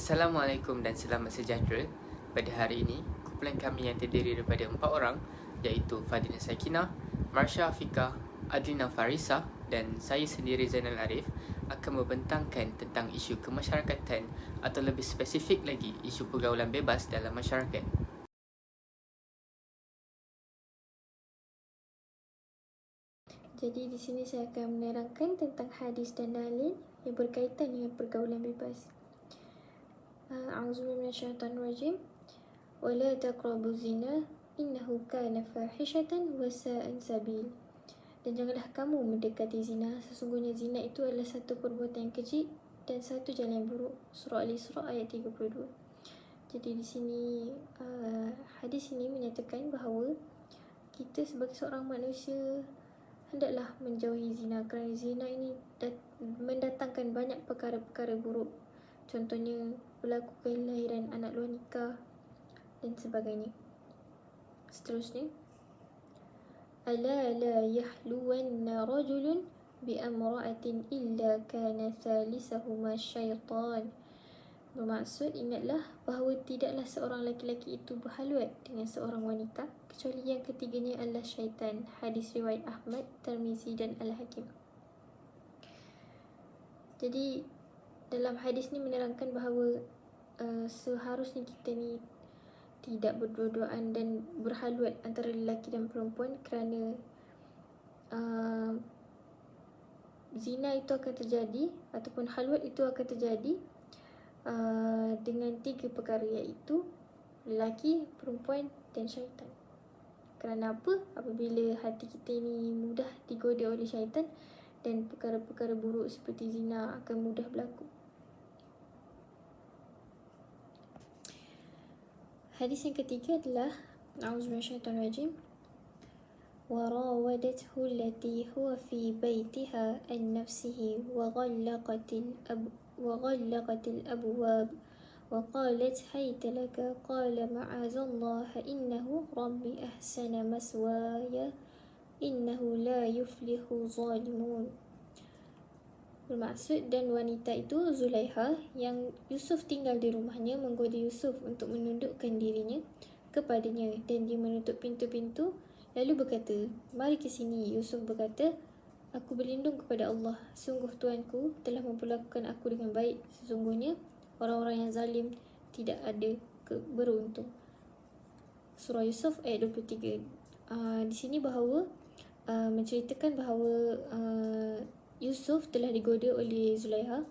Assalamualaikum dan selamat sejahtera. Pada hari ini, kumpulan kami yang terdiri daripada 4 orang, iaitu Fadina Sakinah, Marsha Afiqah, Adlina Farisa dan saya sendiri Zainal Arif akan membentangkan tentang isu kemasyarakatan atau lebih spesifik lagi isu pergaulan bebas dalam masyarakat. Jadi di sini saya akan menerangkan tentang hadis dan dalil yang berkaitan dengan pergaulan bebas. A'udzubillahi minasyaitonirrajim. Wala taqrabuz zina innahu kana fahishatan wa sa'an sabil. Dan janganlah kamu mendekati zina, sesungguhnya zina itu adalah satu perbuatan yang keji dan satu jalan yang buruk. Surah Al-Isra ayat 32. Jadi di sini hadis ini menyatakan bahawa kita sebagai seorang manusia hendaklah menjauhi zina, kerana zina ini mendatangkan banyak perkara-perkara buruk. Contohnya berlaku kelahiran anak luar nikah dan sebagainya. Seterusnya, ala la yahluwanna rajulun bi amra'atin illa kana thalisahuma syaitan. Bermaksud, ingatlah bahawa tidaklah seorang lelaki itu berhalwat dengan seorang wanita kecuali yang ketiganya adalah syaitan. Hadis riwayat Ahmad, Tirmizi dan Al-Hakim. Jadi dalam hadis ni menerangkan bahawa seharusnya kita ni tidak berdua-duaan dan berhalwat antara lelaki dan perempuan, kerana zina itu akan terjadi ataupun halwat itu akan terjadi dengan 3 perkara, iaitu lelaki, perempuan dan syaitan. Kerana apa? Apabila hati kita ini mudah digoda oleh syaitan, dan perkara-perkara buruk seperti zina akan mudah berlaku. Hadis yang ketiga adalah A'udzubillahi وراودته التي هو في بيتها عن نفسه وغلقت الأبواب وقالت هيت لك قال معاذ الله إنه ربي أحسن مثواي إنه لا يفلح الظالمون. Bermaksud, dan wanita itu Zulaiha yang Yusuf tinggal di rumahnya menggoda Yusuf untuk menundukkan dirinya kepadanya, dan dia menutup pintu-pintu lalu berkata, mari ke sini. Yusuf berkata, aku berlindung kepada Allah, sungguh Tuanku telah memperlakukan aku dengan baik, sesungguhnya orang-orang yang zalim tidak ada beruntung. Surah Yusuf ayat 23. Di sini bahawa menceritakan bahawa Yusuf telah digoda oleh Zulaiha,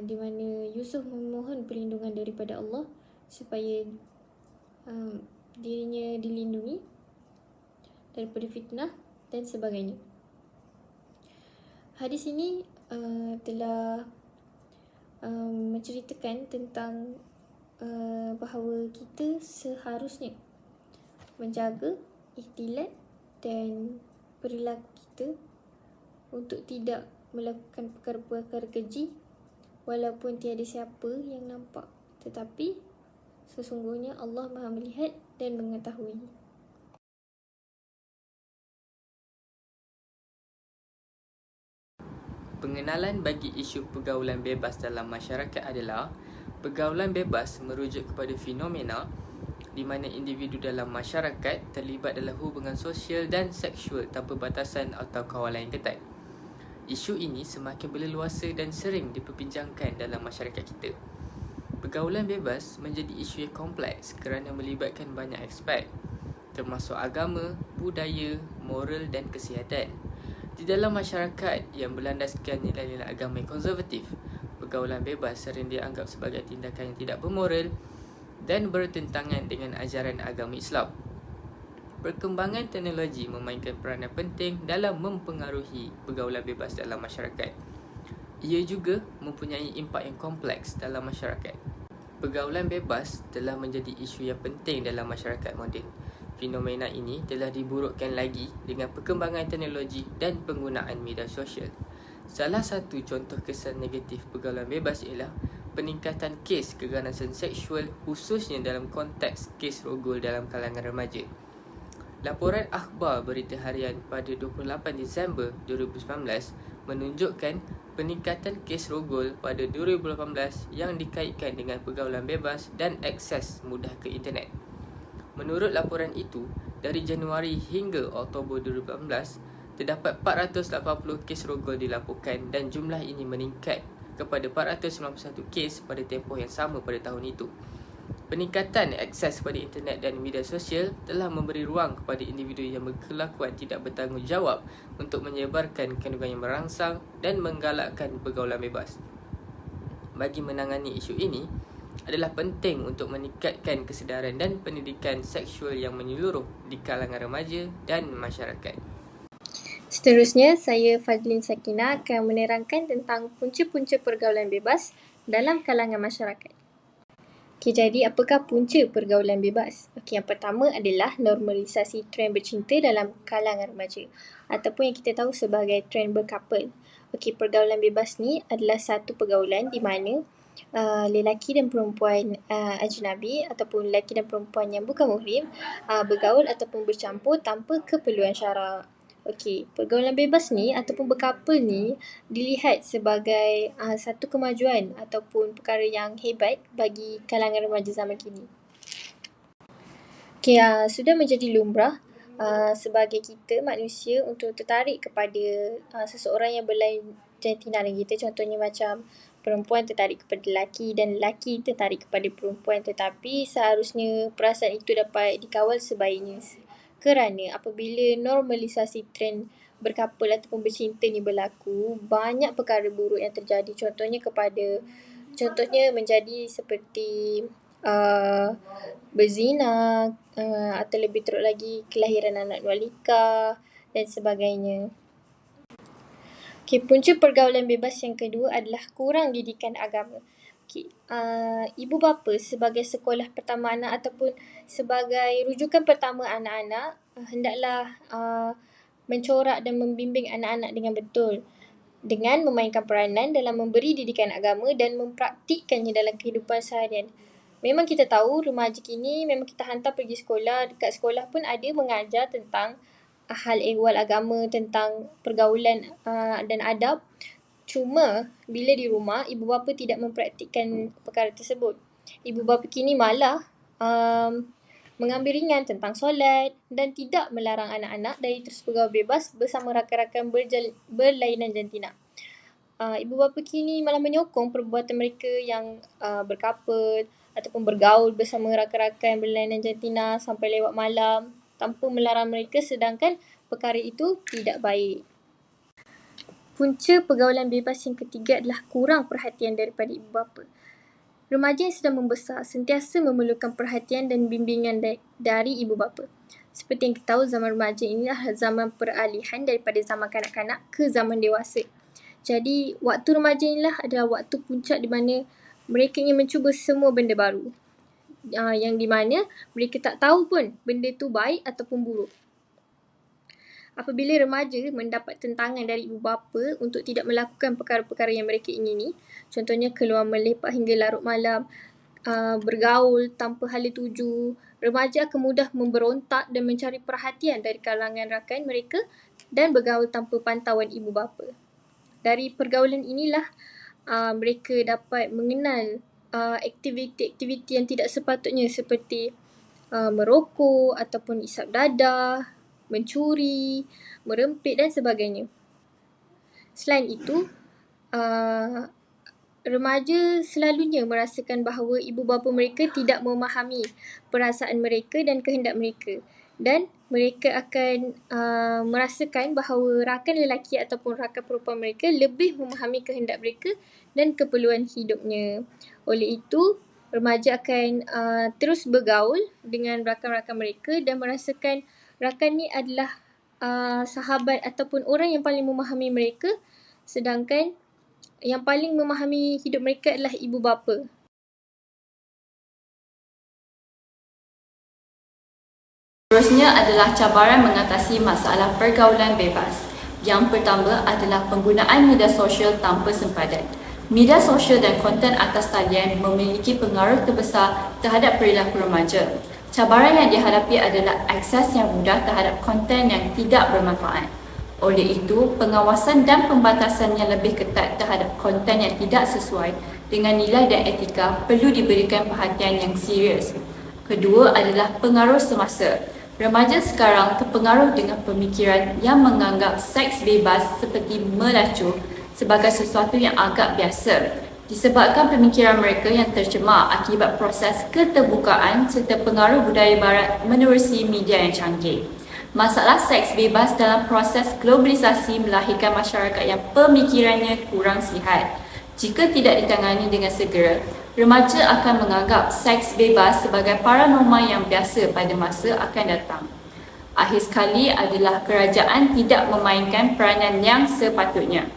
di mana Yusuf memohon perlindungan daripada Allah supaya dirinya dilindungi daripada fitnah dan sebagainya. Hadis ini telah menceritakan tentang bahawa kita seharusnya menjaga ikhtilat dan perilaku kita untuk tidak melakukan perkara-perkara keji walaupun tiada siapa yang nampak, tetapi sesungguhnya Allah Maha melihat dan mengetahui. Pengenalan bagi isu pergaulan bebas dalam masyarakat adalah pergaulan bebas merujuk kepada fenomena di mana individu dalam masyarakat terlibat dalam hubungan sosial dan seksual tanpa batasan atau kawalan yang ketat. Isu ini semakin berleluasa dan sering diperbincangkan dalam masyarakat kita. Pergaulan bebas menjadi isu yang kompleks kerana melibatkan banyak aspek, termasuk agama, budaya, moral dan kesihatan. Di dalam masyarakat yang berlandaskan nilai-nilai agama yang konservatif, pergaulan bebas sering dianggap sebagai tindakan yang tidak bermoral dan bertentangan dengan ajaran agama Islam. Perkembangan teknologi memainkan peranan penting dalam mempengaruhi pergaulan bebas dalam masyarakat. Ia juga mempunyai impak yang kompleks dalam masyarakat. Pergaulan bebas telah menjadi isu yang penting dalam masyarakat moden. Fenomena ini telah diburukkan lagi dengan perkembangan teknologi dan penggunaan media sosial. Salah satu contoh kesan negatif pergaulan bebas ialah peningkatan kes keganasan seksual, khususnya dalam konteks kes rogol dalam kalangan remaja. Laporan akhbar berita harian pada 28 Disember 2019 menunjukkan peningkatan kes rogol pada 2018 yang dikaitkan dengan pergaulan bebas dan akses mudah ke internet. Menurut laporan itu, dari Januari hingga Oktober 2018, terdapat 480 kes rogol dilaporkan dan jumlah ini meningkat kepada 491 kes pada tempoh yang sama pada tahun itu. Peningkatan akses kepada internet dan media sosial telah memberi ruang kepada individu yang berkelakuan tidak bertanggungjawab untuk menyebarkan kandungan yang merangsang dan menggalakkan pergaulan bebas. Bagi menangani isu ini, adalah penting untuk meningkatkan kesedaran dan pendidikan seksual yang menyeluruh di kalangan remaja dan masyarakat. Seterusnya, saya Fadlin Sakina akan menerangkan tentang punca-punca pergaulan bebas dalam kalangan masyarakat. Okey, jadi apakah punca pergaulan bebas? Okey, yang pertama adalah normalisasi trend bercinta dalam kalangan remaja ataupun yang kita tahu sebagai trend berkapal. Okey, pergaulan bebas ni adalah satu pergaulan di mana lelaki dan perempuan ajnabi ataupun lelaki dan perempuan yang bukan muhrim bergaul ataupun bercampur tanpa keperluan syarak. Okey, pergaulan bebas ni ataupun berkapal ni dilihat sebagai satu kemajuan ataupun perkara yang hebat bagi kalangan remaja zaman kini. Okey, sudah menjadi lumrah sebagai kita manusia untuk tertarik kepada seseorang yang berlain jantina dengan kita. Contohnya macam perempuan tertarik kepada lelaki dan lelaki tertarik kepada perempuan, tetapi seharusnya perasaan itu dapat dikawal sebaiknya. Kerana apabila normalisasi trend berkapal ataupun bercinta ni berlaku, banyak perkara buruk yang terjadi. Contohnya menjadi seperti berzina atau lebih teruk lagi kelahiran anak luar nikah dan sebagainya. Okey, punca pergaulan bebas yang kedua adalah kurang didikan agama. Okey, ibu bapa sebagai sekolah pertama anak ataupun sebagai rujukan pertama anak-anak hendaklah mencorak dan membimbing anak-anak dengan betul dengan memainkan peranan dalam memberi didikan agama dan mempraktikkannya dalam kehidupan seharian. Memang kita tahu remaja kini memang kita hantar pergi sekolah, dekat sekolah pun ada mengajar tentang hal ehwal agama, tentang pergaulan dan adab. Cuma bila di rumah ibu bapa tidak mempraktikkan perkara tersebut. Ibu bapa kini malah mengambil ringan tentang solat dan tidak melarang anak-anak dari terus bergaul bebas bersama rakan-rakan berlainan jantina. Ibu bapa kini malah menyokong perbuatan mereka yang berkapal ataupun bergaul bersama rakan-rakan berlainan jantina sampai lewat malam tanpa melarang mereka, sedangkan perkara itu tidak baik. Punca pergaulan bebas yang ketiga adalah kurang perhatian daripada ibu bapa. Remaja yang sedang membesar sentiasa memerlukan perhatian dan bimbingan dari ibu bapa. Seperti yang kita tahu, zaman remaja ini adalah zaman peralihan daripada zaman kanak-kanak ke zaman dewasa. Jadi, waktu remaja inilah adalah waktu puncak di mana mereka ingin mencuba semua benda baru. Yang di mana mereka tak tahu pun benda tu baik ataupun buruk. Apabila remaja mendapat tentangan dari ibu bapa untuk tidak melakukan perkara-perkara yang mereka ingini, contohnya keluar melepak hingga larut malam, bergaul tanpa hala tuju, remaja akan mudah memberontak dan mencari perhatian dari kalangan rakan mereka dan bergaul tanpa pantauan ibu bapa. Dari pergaulan inilah mereka dapat mengenal aktiviti-aktiviti yang tidak sepatutnya seperti merokok ataupun isap dadah, mencuri, merempit dan sebagainya. Selain itu, remaja selalunya merasakan bahawa ibu bapa mereka tidak memahami perasaan mereka dan kehendak mereka, dan mereka akan merasakan bahawa rakan lelaki ataupun rakan perempuan mereka lebih memahami kehendak mereka dan keperluan hidupnya. Oleh itu, remaja akan terus bergaul dengan rakan-rakan mereka dan merasakan rakan ni adalah sahabat ataupun orang yang paling memahami mereka, sedangkan yang paling memahami hidup mereka adalah ibu bapa. Seterusnya adalah cabaran mengatasi masalah pergaulan bebas. Yang pertama adalah penggunaan media sosial tanpa sempadan. Media sosial dan konten atas talian memiliki pengaruh terbesar terhadap perilaku remaja. Cabaran yang dihadapi adalah akses yang mudah terhadap konten yang tidak bermanfaat. Oleh itu, pengawasan dan pembatasan yang lebih ketat terhadap konten yang tidak sesuai dengan nilai dan etika perlu diberikan perhatian yang serius. Kedua adalah pengaruh semasa. Remaja sekarang terpengaruh dengan pemikiran yang menganggap seks bebas seperti melacur sebagai sesuatu yang agak biasa, disebabkan pemikiran mereka yang tercemar akibat proses keterbukaan serta pengaruh budaya barat menerusi media yang canggih. Masalah seks bebas dalam proses globalisasi melahirkan masyarakat yang pemikirannya kurang sihat. Jika tidak ditangani dengan segera, remaja akan menganggap seks bebas sebagai paranormal yang biasa pada masa akan datang. Akhir sekali adalah kerajaan tidak memainkan peranan yang sepatutnya.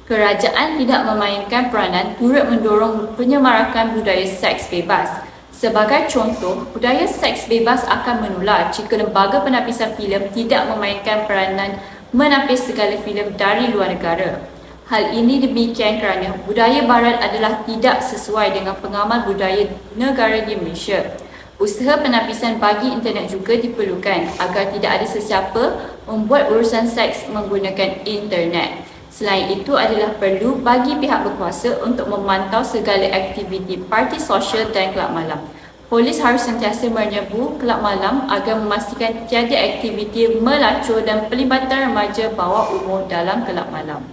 Kerajaan tidak memainkan peranan turut mendorong penyemarakan budaya seks bebas. Sebagai contoh, budaya seks bebas akan menular jika lembaga penapisan filem tidak memainkan peranan menapis segala filem dari luar negara. Hal ini demikian kerana budaya barat adalah tidak sesuai dengan pengamal budaya negara di Malaysia. Usaha penapisan bagi internet juga diperlukan agar tidak ada sesiapa membuat urusan seks menggunakan internet. Selain itu adalah perlu bagi pihak berkuasa untuk memantau segala aktiviti parti sosial dan kelab malam. Polis harus sentiasa menyerbu kelab malam agar memastikan tiada aktiviti melacur dan pelibatan remaja bawah umur dalam kelab malam.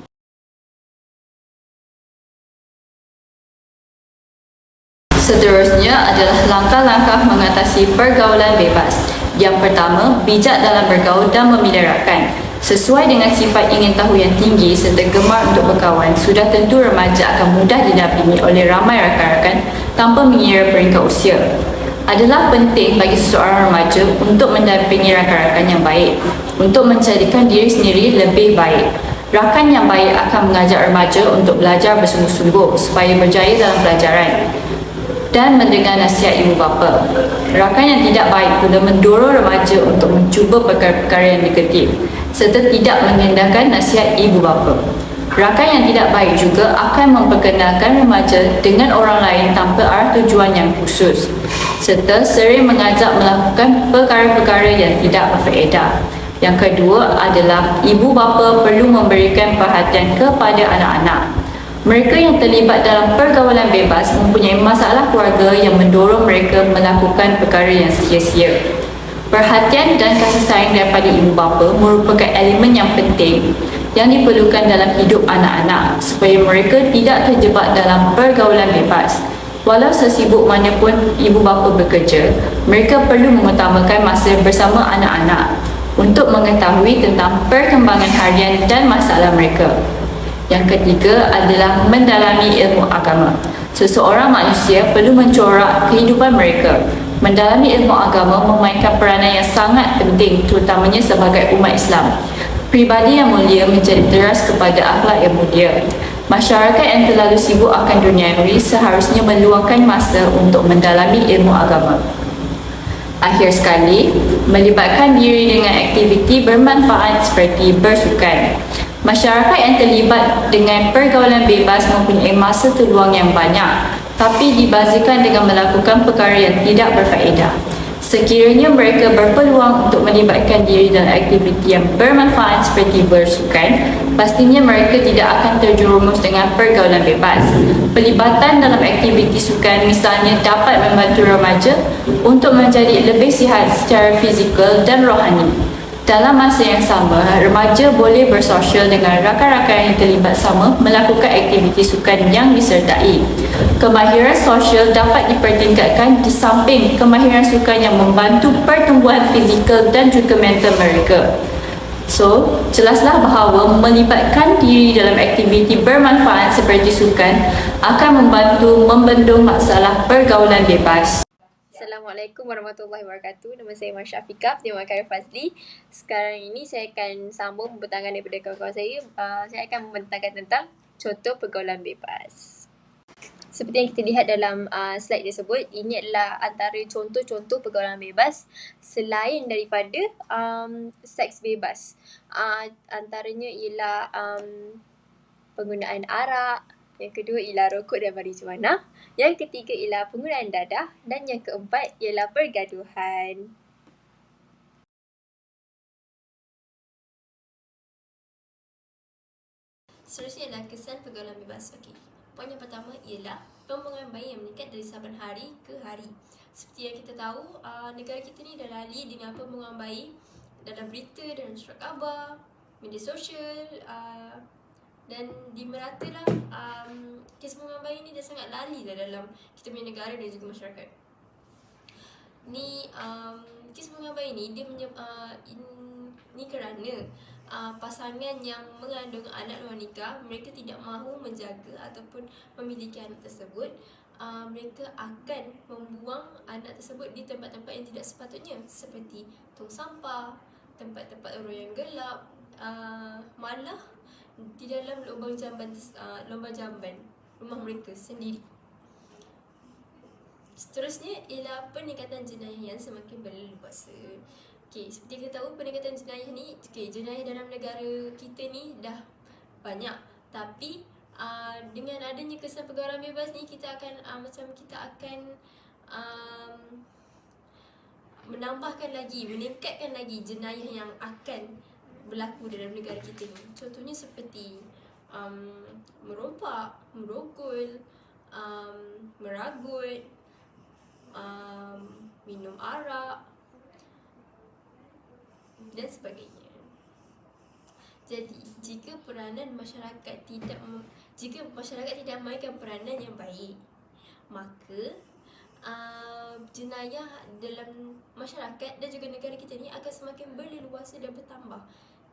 Seterusnya adalah langkah-langkah mengatasi pergaulan bebas. Yang pertama, bijak dalam bergaul dan memilih rakan. Sesuai dengan sifat ingin tahu yang tinggi serta gemar untuk berkawan, sudah tentu remaja akan mudah didampingi oleh ramai rakan-rakan tanpa mengira peringkat usia. Adalah penting bagi seseorang remaja untuk mendampingi rakan-rakan yang baik, untuk menjadikan diri sendiri lebih baik. Rakan yang baik akan mengajak remaja untuk belajar bersungguh-sungguh supaya berjaya dalam pelajaran dan mendengar nasihat ibu bapa. Rakan yang tidak baik pula mendorong remaja untuk mencuba perkara-perkara yang negatif serta tidak mengindahkan nasihat ibu bapa. Rakan yang tidak baik juga akan memperkenalkan remaja dengan orang lain tanpa arah tujuan yang khusus serta sering mengajak melakukan perkara-perkara yang tidak berfaedah. Yang kedua adalah ibu bapa perlu memberikan perhatian kepada anak-anak. Mereka yang terlibat dalam pergaulan bebas mempunyai masalah keluarga yang mendorong mereka melakukan perkara yang sia-sia. Perhatian dan kasih sayang daripada ibu bapa merupakan elemen yang penting yang diperlukan dalam hidup anak-anak supaya mereka tidak terjebak dalam pergaulan bebas. Walau sesibuk manapun ibu bapa bekerja, mereka perlu mengutamakan masa bersama anak-anak untuk mengetahui tentang perkembangan harian dan masalah mereka. Yang ketiga adalah mendalami ilmu agama. Seseorang manusia perlu mencorak kehidupan mereka. Mendalami ilmu agama memainkan peranan yang sangat penting, terutamanya sebagai umat Islam. Pribadi yang mulia menjadi teras kepada akhlak yang mulia. Masyarakat yang terlalu sibuk akan duniawi seharusnya meluangkan masa untuk mendalami ilmu agama. Akhir sekali, melibatkan diri dengan aktiviti bermanfaat seperti bersukan. Masyarakat yang terlibat dengan pergaulan bebas mempunyai masa terluang yang banyak, tapi dibazirkan dengan melakukan perkara yang tidak berfaedah. Sekiranya mereka berpeluang untuk melibatkan diri dalam aktiviti yang bermanfaat seperti bersukan, pastinya mereka tidak akan terjerumus dengan pergaulan bebas. Pelibatan dalam aktiviti sukan misalnya dapat membantu remaja untuk menjadi lebih sihat secara fizikal dan rohani. Dalam masa yang sama, remaja boleh bersosial dengan rakan-rakan yang terlibat sama melakukan aktiviti sukan yang disertai. Kemahiran sosial dapat dipertingkatkan di samping kemahiran sukan yang membantu pertumbuhan fizikal dan juga mental mereka. So, jelaslah bahawa melibatkan diri dalam aktiviti bermanfaat seperti sukan akan membantu membendung masalah pergaulan bebas. Assalamualaikum warahmatullahi wabarakatuh. Nama saya Marsha Afiqah, Dewan Karya Fazli. Sekarang ini saya akan sambung membentangkan daripada kawan-kawan saya. Saya akan membentangkan tentang contoh pergaulan bebas. Seperti yang kita lihat dalam slide tersebut, ini adalah antara contoh-contoh pergaulan bebas selain daripada seks bebas. Antaranya ialah penggunaan arak, yang kedua ialah rokok dan marijuana, yang ketiga ialah penggunaan dadah, dan yang keempat ialah pergaduhan. Seterusnya adalah kesan pergaulan bebas. Okey. Poin yang pertama ialah pembuangan bayi yang meningkat dari saban hari ke hari. Seperti yang kita tahu, negara kita ni dah lali dengan pembuangan bayi dalam berita, dalam surat khabar, media sosial, dan di meratalah kes pembuangan bayi ni dah sangat lali dah dalam kita punya negara dan juga masyarakat. Ni kes pembuangan bayi ni dia ni kerana pasangan yang mengandung anak luar nikah, mereka tidak mahu menjaga ataupun memiliki anak tersebut. Mereka akan membuang anak tersebut di tempat-tempat yang tidak sepatutnya, seperti tong sampah, tempat-tempat orang yang gelap, malah di dalam lubang jamban rumah mereka sendiri. Seterusnya ialah peningkatan jenayah yang semakin berleluasa. Okey, seperti kita tahu peningkatan jenayah ni, jenayah dalam negara kita ni dah banyak, tapi dengan adanya kesan pergaulan bebas ni, kita akan meningkatkan lagi jenayah yang akan berlaku dalam negara kita ni. Contohnya seperti merompak, merogol, meragut, minum arak dan sebagainya. Jadi, jika masyarakat tidak memainkan peranan yang baik, maka jenayah dalam masyarakat dan juga negara kita ni akan semakin berleluasa dan bertambah.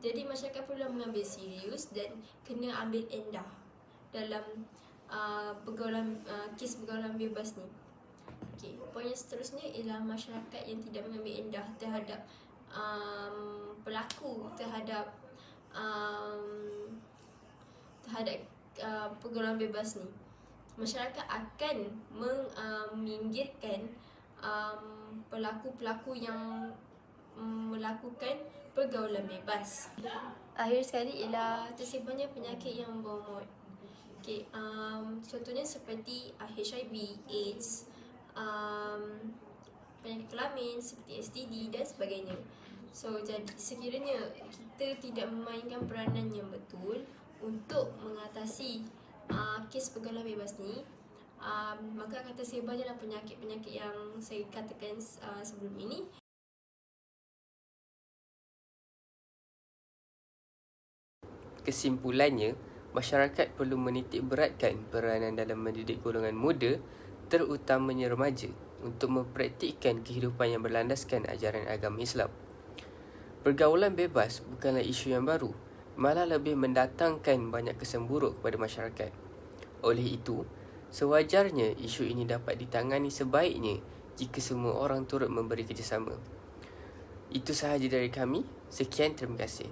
Jadi masyarakat perlu mengambil serius dan kena ambil endah dalam kes pergaulan bebas ni. Okey, poin yang seterusnya ialah masyarakat yang tidak mengambil endah terhadap pelaku terhadap pergaulan bebas ni. Masyarakat akan meminggirkan pelaku-pelaku yang melakukan pergaulan bebas. Akhir sekali ialah tersebarnya penyakit yang membawa maut. Okey, contohnya seperti HIV, AIDS, penyakit kelamin seperti STD dan sebagainya. So, jadi sekiranya kita tidak memainkan peranan yang betul untuk mengatasi kes pergaulan bebas ni, maka akan tersebar dalam penyakit-penyakit yang saya katakan sebelum ini. Kesimpulannya, masyarakat perlu menitik beratkan peranan dalam mendidik golongan muda, terutamanya remaja, untuk mempraktikkan kehidupan yang berlandaskan ajaran agama Islam. Pergaulan bebas bukanlah isu yang baru, malah lebih mendatangkan banyak kesan buruk kepada masyarakat. Oleh itu, sewajarnya isu ini dapat ditangani sebaiknya jika semua orang turut memberi kerjasama. Itu sahaja dari kami. Sekian, terima kasih.